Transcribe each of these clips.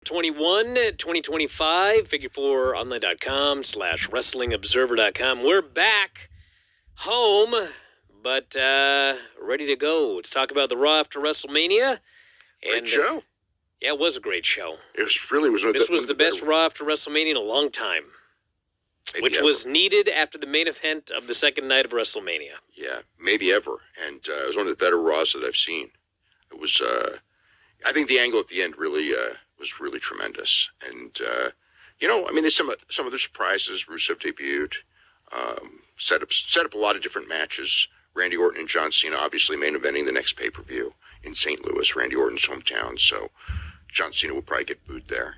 21, 2025, figure4online.com/wrestlingobserver.com. We're back home, but ready to go. Let's talk about the Raw after WrestleMania. Great show. Yeah, it was a great show. This was the best Raw after WrestleMania in a long time. Which was needed after the main event of the second night of WrestleMania. Yeah, maybe ever. And it was one of the better Raws that I've seen. It was, I think the angle at the end really was really tremendous. And, there's some other surprises. Rusev debuted, set up a lot of different matches. Randy Orton and John Cena obviously main eventing the next pay-per-view in St. Louis, Randy Orton's hometown. So John Cena will probably get booed there.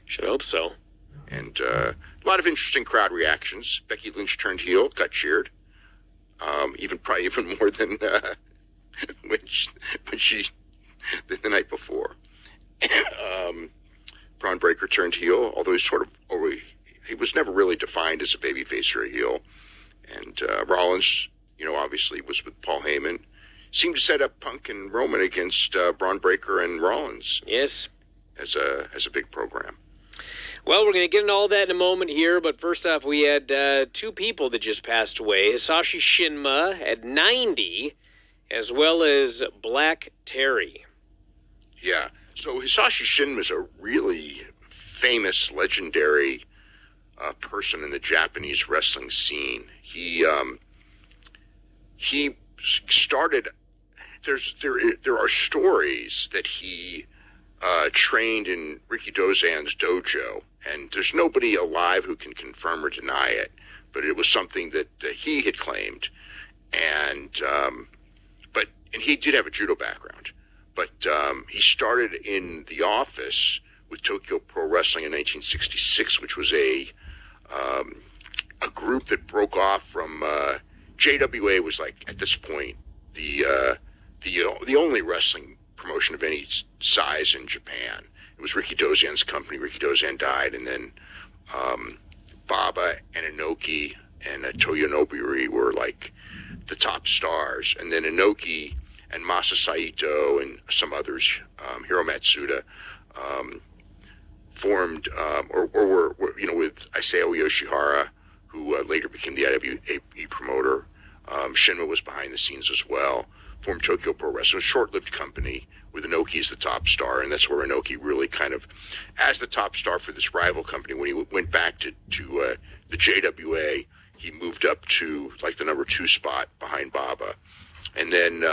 Should hope so. And a lot of interesting crowd reactions. Becky Lynch turned heel, got cheered. Probably even more than when she the night before. Braun Breaker turned heel, although he was never really defined as a babyface or a heel. And Rollins, obviously was with Paul Heyman. Seemed to set up Punk and Roman against Braun Breaker and Rollins. Yes, as a big program. Well, we're going to get into all that in a moment here, but first off, we had two people that just passed away. Hisashi Shinma at 90, as well as Black Terry. Yeah, so Hisashi Shinma is a really famous, legendary person in the Japanese wrestling scene. He started, there are stories that he trained in Rikidozan's dojo, and there's nobody alive who can confirm or deny it, but it was something that he had claimed, and he did have a judo background, but he started in the office with Tokyo Pro Wrestling in 1966, which was a group that broke off from JWA. Was like at this point the only wrestling promotion of any size in Japan. It was Rikidozan's company. Rikidozan died, and then Baba and Inoki and Toyo Noburi were like the top stars, and then Inoki and Masa Saito and some others, Hiro Matsuda, formed or were with Isao Yoshihara, who later became the IWA promoter. Shinma was behind the scenes as well. Formed Tokyo Pro Wrestling, a short-lived company with Inoki as the top star, and that's where Inoki really kind of, as the top star for this rival company, when he went back to the JWA, he moved up to like the number 2 spot behind Baba. And then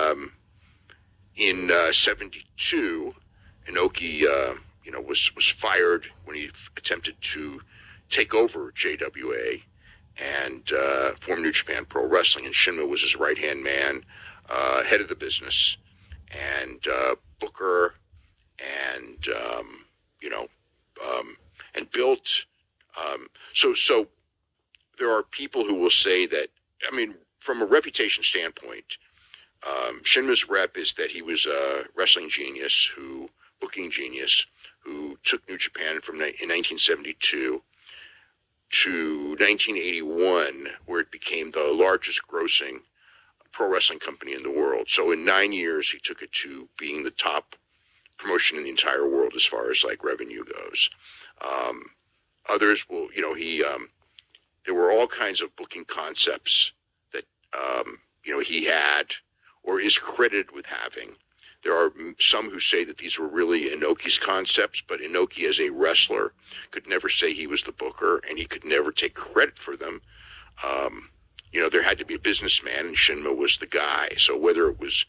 in 72, Inoki was fired when he attempted to take over JWA and form New Japan Pro Wrestling, and Shinma was his right-hand man, head of the business, and booker, and and built. So there are people who will say that, from a reputation standpoint, Shinma's rep is that he was a wrestling genius, booking genius, who took New Japan in 1972 to 1981, where it became the largest grossing pro wrestling company in the world. So in 9 years, he took it to being the top promotion in the entire world as far as like revenue goes. Others will, there were all kinds of booking concepts that, he had or is credited with having. There are some who say that these were really Inoki's concepts, but Inoki as a wrestler could never say he was the booker, and he could never take credit for them. There had to be a businessman, and Shinma was the guy. So whether it was,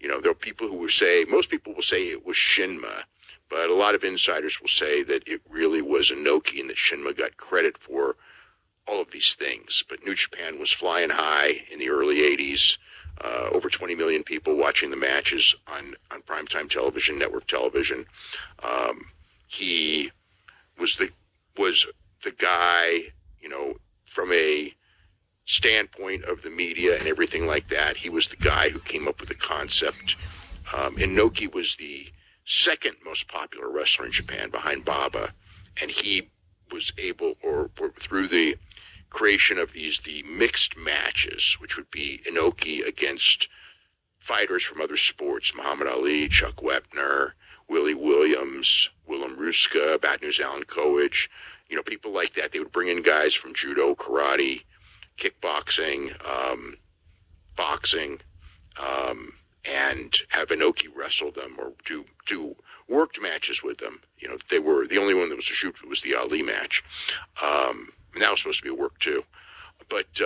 there are people who will say, most people will say it was Shinma, but a lot of insiders will say that it really was Inoki and that Shinma got credit for all of these things. But New Japan was flying high in the early 80s. Over 20 million people watching the matches on primetime television, network television. He was the guy, from a standpoint of the media and everything like that. He was the guy who came up with the concept. Inoki was the second most popular wrestler in Japan behind Baba, and he was able, or through the creation of the mixed matches, which would be Inoki against fighters from other sports, Muhammad Ali, Chuck Wepner, Willie Williams, Willem Ruska, Bad News Alan Coage, people like that. They would bring in guys from judo, karate, kickboxing, boxing, and have Inoki wrestle them or do worked matches with them. They were the only one that was a shoot was the Ali match, and that was supposed to be a work too. But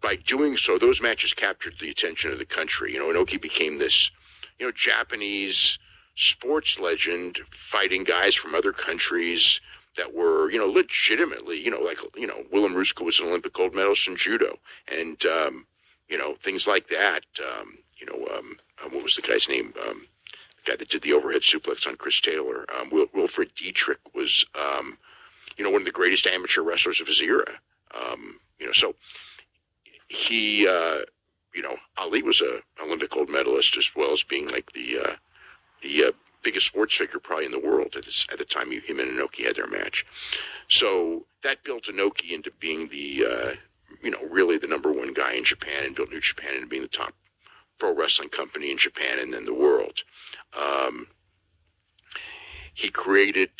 by doing so, those matches captured the attention of the country. Inoki became this, Japanese sports legend, fighting guys from other countries that were, legitimately, Willem Ruska was an Olympic gold medalist in judo, and things like that. What was the guy's name? The guy that did the overhead suplex on Chris Taylor. Wilfred Dietrich was, one of the greatest amateur wrestlers of his era. So he, Ali was an Olympic gold medalist as well as being like the biggest sports figure probably in the world at the time him and Inoki had their match. So that built Inoki into being the, really the number one guy in Japan, and built New Japan into being the top pro wrestling company in Japan and then the world. He created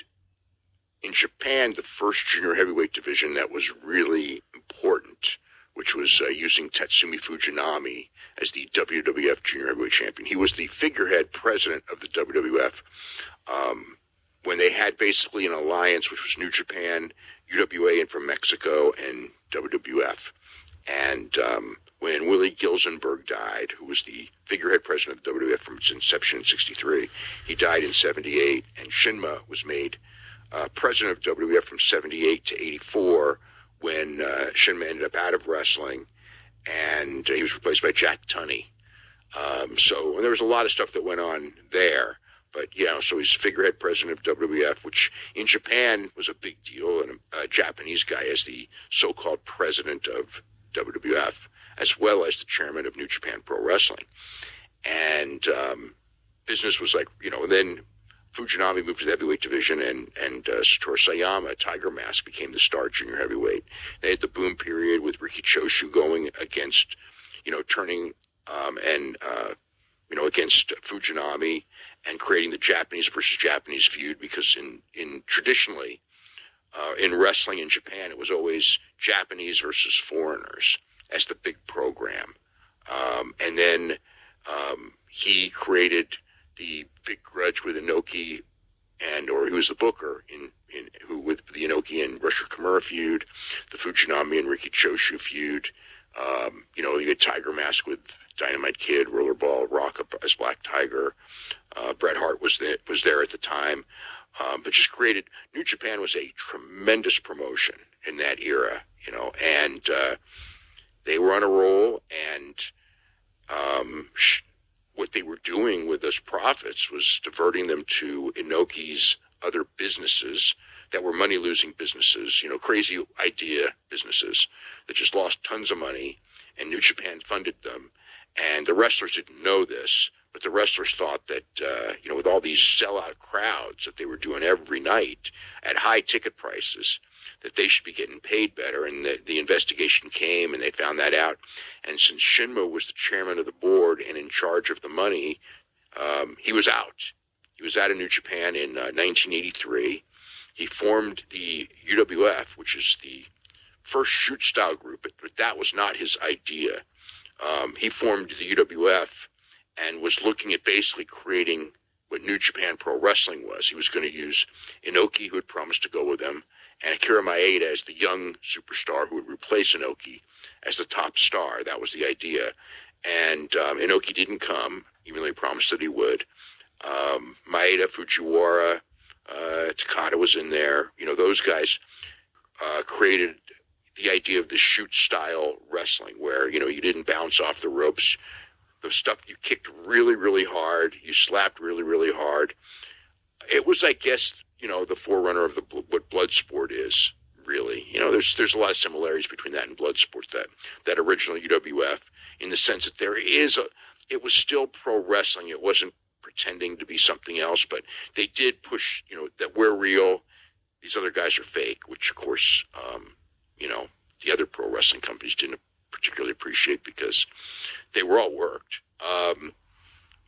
in Japan the first junior heavyweight division that was really important, which was using Tatsumi Fujinami as the WWF Junior Heavyweight Champion. He was the figurehead president of the WWF when they had basically an alliance, which was New Japan, UWA, and from Mexico, and WWF. And when Willie Gilzenberg died, who was the figurehead president of the WWF from its inception in '63, he died in '78, and Shinma was made president of WWF from '78 to '84, when Shinma ended up out of wrestling, and he was replaced by Jack Tunney. So there was a lot of stuff that went on there. But, so he's figurehead president of WWF, which in Japan was a big deal, and a Japanese guy as the so-called president of WWF, as well as the chairman of New Japan Pro Wrestling. And business was like, and then Fujinami moved to the heavyweight division, and Satoru Sayama, Tiger Mask, became the star junior heavyweight. They had the boom period with Riki Choshu going against, turning against Fujinami and creating the Japanese versus Japanese feud, because in traditionally in wrestling in Japan, it was always Japanese versus foreigners as the big program. And then he created the big grudge with Inoki, or he was the booker with the Inoki and Rusher Kimura feud, the Fujinami and Riki Choshu feud. You had Tiger Mask with Dynamite Kid, Rollerball, Rock as Black Tiger. Bret Hart was there at the time, but just created. New Japan was a tremendous promotion in that era, and they were on a roll, and what they were doing with those profits was diverting them to Inoki's other businesses that were money-losing businesses, crazy idea businesses that just lost tons of money, and New Japan funded them. And the wrestlers didn't know this, but the wrestlers thought that, with all these sellout crowds that they were doing every night at high ticket prices, that they should be getting paid better. And the investigation came, and they found that out. And since Shinma was the chairman of the board and in charge of the money, he was out. He was out of New Japan in 1983. He formed the UWF, which is the first shoot style group, but that was not his idea. He formed the UWF and was looking at basically creating what New Japan Pro Wrestling was. He was going to use Inoki, who had promised to go with him, and Akira Maeda as the young superstar who would replace Inoki as the top star. That was the idea. And Inoki didn't come, even though he promised that he would. Maeda, Fujiwara, Takada was in there. Those guys created the idea of the shoot style wrestling, where, you didn't bounce off the ropes. The stuff, you kicked really, really hard. You slapped really, really hard. It was, I guess, the forerunner of what Bloodsport is, really. There's a lot of similarities between that and Bloodsport, that original UWF, in the sense that it was still pro wrestling. It wasn't pretending to be something else, but they did push, that we're real. These other guys are fake, which, of course, the other pro wrestling companies didn't particularly appreciate, because they were all worked.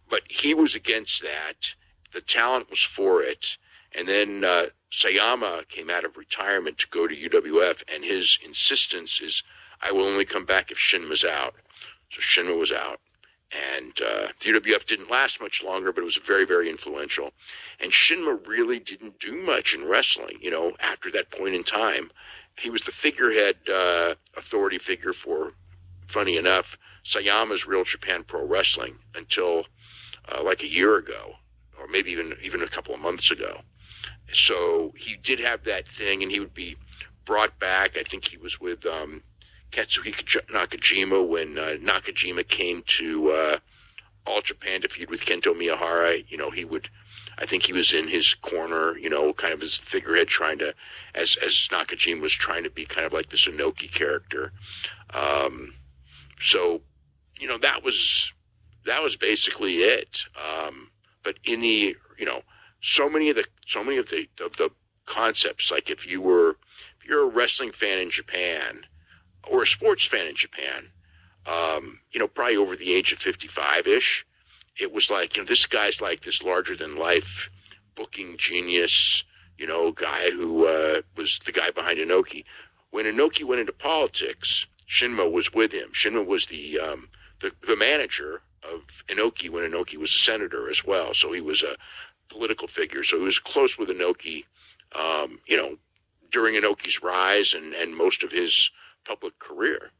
But he was against that. The talent was for it. And then Sayama came out of retirement to go to UWF, and his insistence is, I will only come back if Shinma's out. So Shinma was out. And the UWF didn't last much longer, but it was very, very influential. And Shinma really didn't do much in wrestling, after that point in time. He was the figurehead authority figure for, funny enough, Sayama's Real Japan Pro Wrestling until like a year ago, or maybe even a couple of months ago. So he did have that thing, and he would be brought back. I think he was with Katsuhiko Nakajima when Nakajima came to All Japan to feud with Kento Miyahara. I think he was in his corner, kind of his figurehead, trying to, as Nakajima was trying to be kind of like this Inoki character. So, that was basically it. But in the, so many of the concepts, like if you're a wrestling fan in Japan or a sports fan in Japan, probably over the age of 55-ish, it was like, this guy's like this larger than life booking genius, guy who was the guy behind Inoki. When Inoki went into politics, Shinma was with him. Shinma was the manager of Inoki when Inoki was a senator as well. So he was a political figure. So he was close with Inoki, during Inoki's rise and most of his public career.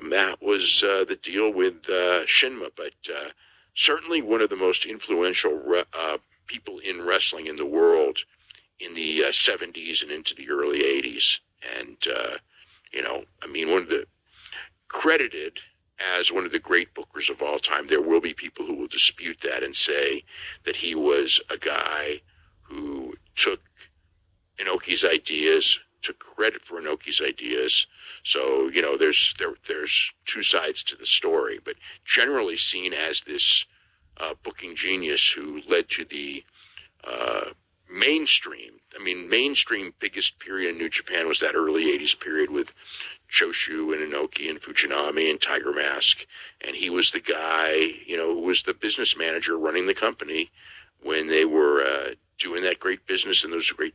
That was the deal with Shinma, but certainly one of the most influential people in wrestling in the world in the 70s and into the early 80s. And, one of the credited as one of the great bookers of all time. There will be people who will dispute that and say that he was a guy who took Inoki's ideas, took credit for Inoki's ideas. So, there's two sides to the story, but generally seen as this booking genius who led to the mainstream biggest period in New Japan was that early 80s period with Choshu and Inoki and Fujinami and Tiger Mask. And he was the guy, who was the business manager running the company when they were doing that great business and those great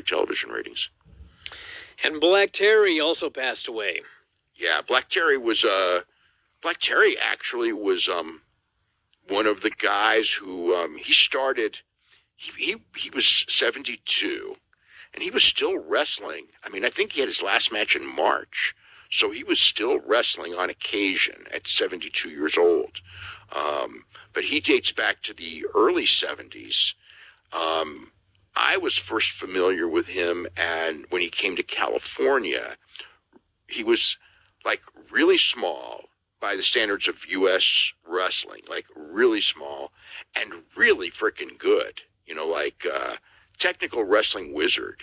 television ratings. And Black Terry also passed away. Yeah, Black Terry actually was one of the guys who he started. He was 72, and he was still wrestling. I think he had his last match in March, so he was still wrestling on occasion at 72 years old. But he dates back to the early 70s. I was first familiar with him, and when he came to California, he was like really small by the standards of U.S. wrestling, like really small and really freaking good. Technical wrestling wizard,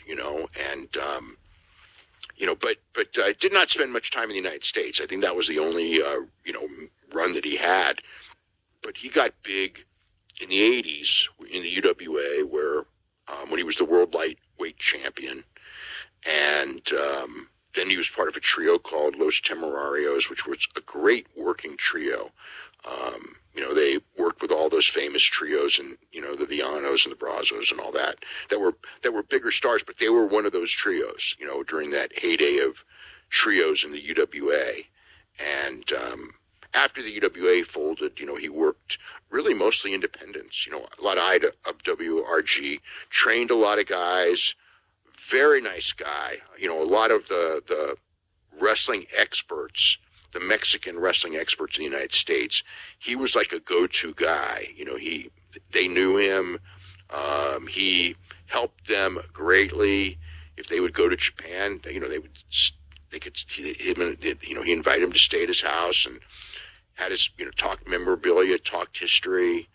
but did not spend much time in the United States. I think that was the only, run that he had. But he got big in the 80s in the UWA, where when he was the world lightweight champion. And then he was part of a trio called Los Temerarios, which was a great working trio. They worked with all those famous trios and, the Villanos and the Brazos and all that were bigger stars, but they were one of those trios, during that heyday of trios in the UWA. And after the UWA folded, he worked really mostly independents, a lot of WRG, trained a lot of guys, very nice guy, a lot of the wrestling experts, the Mexican wrestling experts in the United States, he was like a go-to guy. They knew him. He helped them greatly. If they would go to Japan, he invited him to stay at his house and had his, talked memorabilia, talked history.